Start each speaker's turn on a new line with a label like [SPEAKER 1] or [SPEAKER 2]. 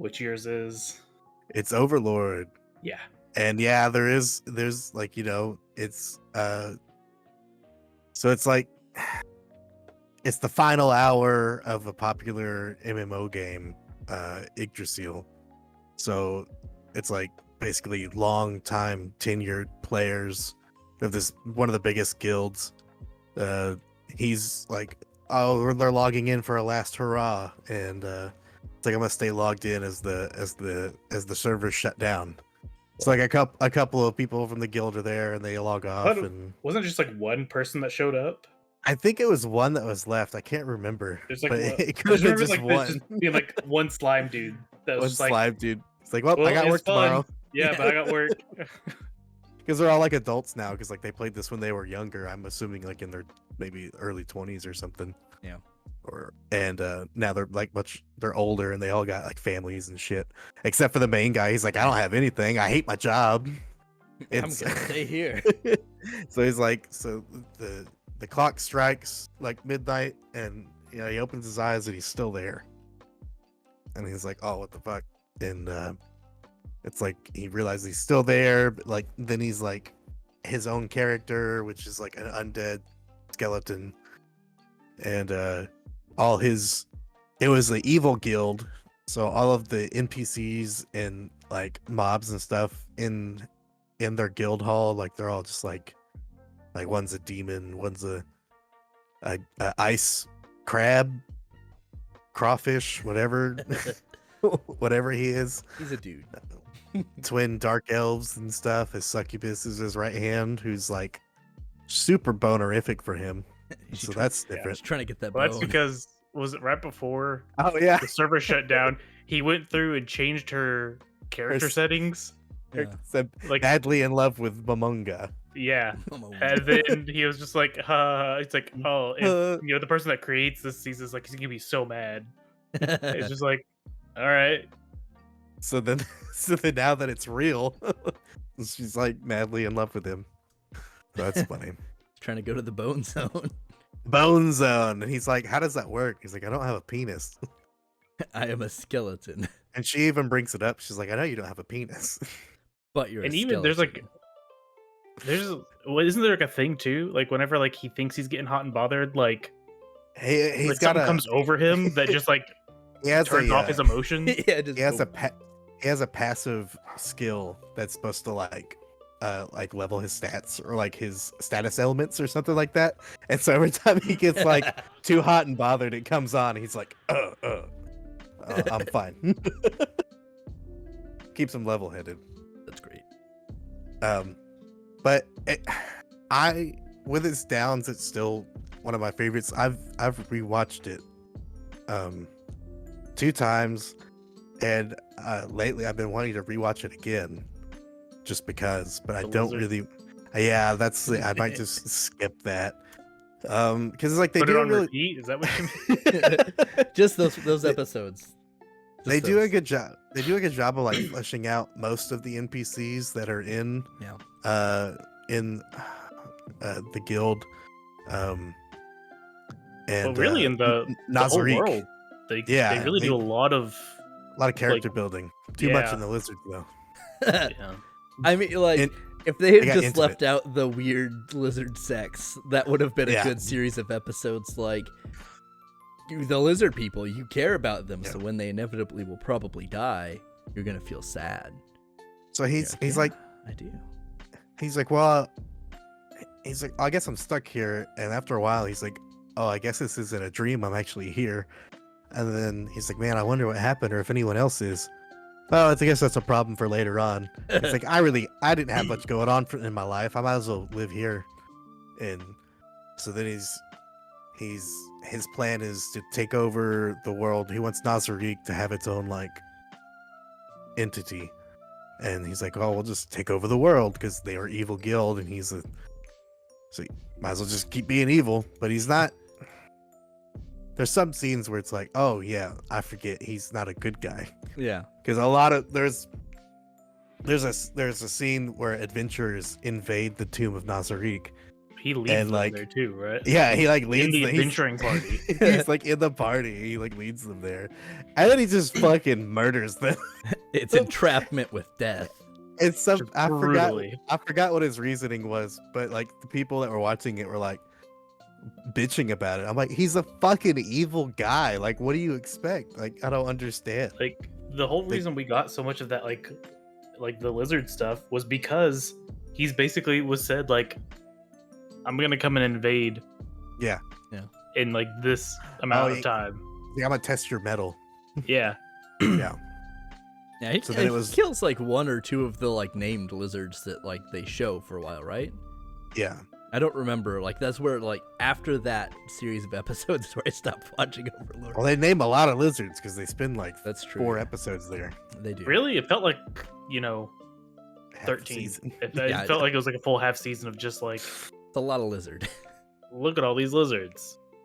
[SPEAKER 1] which yours is.
[SPEAKER 2] It's Overlord.
[SPEAKER 1] Yeah.
[SPEAKER 2] And yeah, there's like, it's so it's like it's the final hour of a popular MMO game, Yggdrasil. So it's like basically long time tenured players of this one of the biggest guilds. He's like, oh, they're logging in for a last hurrah, and it's like I'm gonna stay logged in as the servers shut down. It's like a couple of people from the guild are there, and they log off. And
[SPEAKER 1] wasn't it just like one person that showed up?
[SPEAKER 2] I think it was one that was left. I can't remember.
[SPEAKER 1] There's like,
[SPEAKER 2] but it could have been just one.
[SPEAKER 1] Just being like one slime dude. That was
[SPEAKER 2] One
[SPEAKER 1] just
[SPEAKER 2] slime
[SPEAKER 1] like,
[SPEAKER 2] dude. It's like, well, I got work
[SPEAKER 1] fun.
[SPEAKER 2] tomorrow.
[SPEAKER 1] Yeah, but I got work.
[SPEAKER 2] Because they're all like adults now. Because like they played this when they were younger. I'm assuming like in their maybe early 20s or something.
[SPEAKER 3] Yeah.
[SPEAKER 2] And now they're like they're older and they all got like families and shit. Except for the main guy. He's like, I don't have anything. I hate my job.
[SPEAKER 3] I'm gonna stay here.
[SPEAKER 2] So he's like, so the clock strikes like midnight, and he opens his eyes and he's still there. And he's like, oh, what the fuck? And it's like he realizes he's still there, but like then he's like his own character, which is like an undead skeleton. And it was the evil guild, so all of the NPCs and like mobs and stuff in their guild hall, like they're all just like one's a demon, one's a ice crab, crawfish, whatever whatever he is.
[SPEAKER 3] He's a dude.
[SPEAKER 2] Twin dark elves and stuff. His succubus is his right hand, who's like super bonerific for him. So that's different.
[SPEAKER 3] He's trying to get that
[SPEAKER 1] Well,
[SPEAKER 3] bone.
[SPEAKER 1] that's because, was it right before
[SPEAKER 2] Oh yeah,
[SPEAKER 1] the server shut down? He went through and changed her character settings.
[SPEAKER 3] Yeah.
[SPEAKER 2] Said
[SPEAKER 1] Like,
[SPEAKER 2] madly in love with Momonga.
[SPEAKER 1] yeah. And then he was just like, it's like, oh, and, the person that creates this sees this, like, he's gonna be so mad. It's just like, all right.
[SPEAKER 2] So then now that it's real, she's like madly in love with him. So that's funny.
[SPEAKER 3] Trying to go to the bone zone.
[SPEAKER 2] Bone zone. And he's like, how does that work? He's like, I don't have a penis.
[SPEAKER 3] I am a skeleton.
[SPEAKER 2] And she even brings it up. She's like, I know you don't have a penis.
[SPEAKER 3] But you're
[SPEAKER 1] And
[SPEAKER 3] a
[SPEAKER 1] even
[SPEAKER 3] skeleton.
[SPEAKER 1] isn't there like a thing too? Like whenever like he thinks he's getting hot and bothered, like
[SPEAKER 2] He's
[SPEAKER 1] like
[SPEAKER 2] got
[SPEAKER 1] something comes over him that just like turns off his emotions.
[SPEAKER 3] Yeah, just
[SPEAKER 2] he has a passive skill that's supposed to like level his stats or like his status elements or something like that. And so every time he gets like too hot and bothered, it comes on. And he's like, I'm fine. Keeps him level-headed.
[SPEAKER 3] That's great.
[SPEAKER 2] But with its downs, it's still one of my favorites. I've rewatched it 2 times, and lately I've been wanting to rewatch it again, just because. But I don't really. Yeah, I might just skip that. Because it's like they
[SPEAKER 1] Put
[SPEAKER 2] do
[SPEAKER 1] it on
[SPEAKER 2] really.
[SPEAKER 1] repeat? Is that what you mean?
[SPEAKER 3] Just those episodes.
[SPEAKER 2] They do a good job. They do a good job of like fleshing out most of the NPCs that are in the guild. And
[SPEAKER 1] really in the whole world, they really do a lot of
[SPEAKER 2] character building. Too much in the lizards though.
[SPEAKER 1] Yeah.
[SPEAKER 3] I mean, like, if they had
[SPEAKER 2] got
[SPEAKER 3] just left out the weird lizard sex, that would have been a good series of episodes. Like, the lizard people, you care about them, so when they inevitably will probably die, you're gonna feel sad.
[SPEAKER 2] So he's like,
[SPEAKER 3] I do.
[SPEAKER 2] He's like, well, I guess I'm stuck here. And after a while, he's like, oh, I guess this isn't a dream. I'm actually here. And then he's like, man, I wonder what happened, or if anyone else is. Oh, I guess that's a problem for later on. It's like, I didn't have much going on in my life. I might as well live here. And so then his plan is to take over the world. He wants Nazarick to have its own like entity. And he's like, oh, we'll just take over the world because they are evil guild, and so he might as well just keep being evil. But he's not. There's some scenes where it's like, oh yeah, I forget he's not a good guy.
[SPEAKER 3] Yeah,
[SPEAKER 2] because a lot of there's a scene where adventurers invade the tomb of Nazarick.
[SPEAKER 1] He leads
[SPEAKER 2] And,
[SPEAKER 1] them
[SPEAKER 2] like,
[SPEAKER 1] there too, right?
[SPEAKER 2] Yeah, he like
[SPEAKER 1] In
[SPEAKER 2] leads
[SPEAKER 1] the
[SPEAKER 2] he's-
[SPEAKER 1] adventuring party.
[SPEAKER 2] He's like in the party. He like leads them there, and then he just fucking murders them.
[SPEAKER 3] It's entrapment with death.
[SPEAKER 2] It's some
[SPEAKER 1] Just
[SPEAKER 2] I
[SPEAKER 1] brutally.
[SPEAKER 2] forgot what his reasoning was, but like the people that were watching it were like bitching about it. I'm like, he's a fucking evil guy. Like, what do you expect? Like, I don't understand.
[SPEAKER 1] Like the whole reason we got so much of that, like the lizard stuff, was because he's basically was said like, I'm gonna come and invade.
[SPEAKER 2] Yeah.
[SPEAKER 1] In like this amount of time.
[SPEAKER 2] Yeah, I'm gonna test your metal.
[SPEAKER 1] Yeah.
[SPEAKER 2] Yeah.
[SPEAKER 3] Yeah, he,
[SPEAKER 2] So then
[SPEAKER 3] he
[SPEAKER 2] it was-
[SPEAKER 3] kills like one or two of the like named lizards that like they show for a while, right?
[SPEAKER 2] Yeah.
[SPEAKER 3] I don't remember. Like that's where like after that series of episodes is where I stopped watching Overlord.
[SPEAKER 2] Well, they name a lot of lizards because they spend like
[SPEAKER 3] That's true.
[SPEAKER 2] 4 episodes there.
[SPEAKER 3] They do.
[SPEAKER 1] Really? It felt like,
[SPEAKER 2] Half the
[SPEAKER 1] 13.
[SPEAKER 2] season.
[SPEAKER 1] It
[SPEAKER 3] Yeah,
[SPEAKER 1] felt like it was like a full half season of just like,
[SPEAKER 3] It's a lot of lizard.
[SPEAKER 1] look at all these lizards.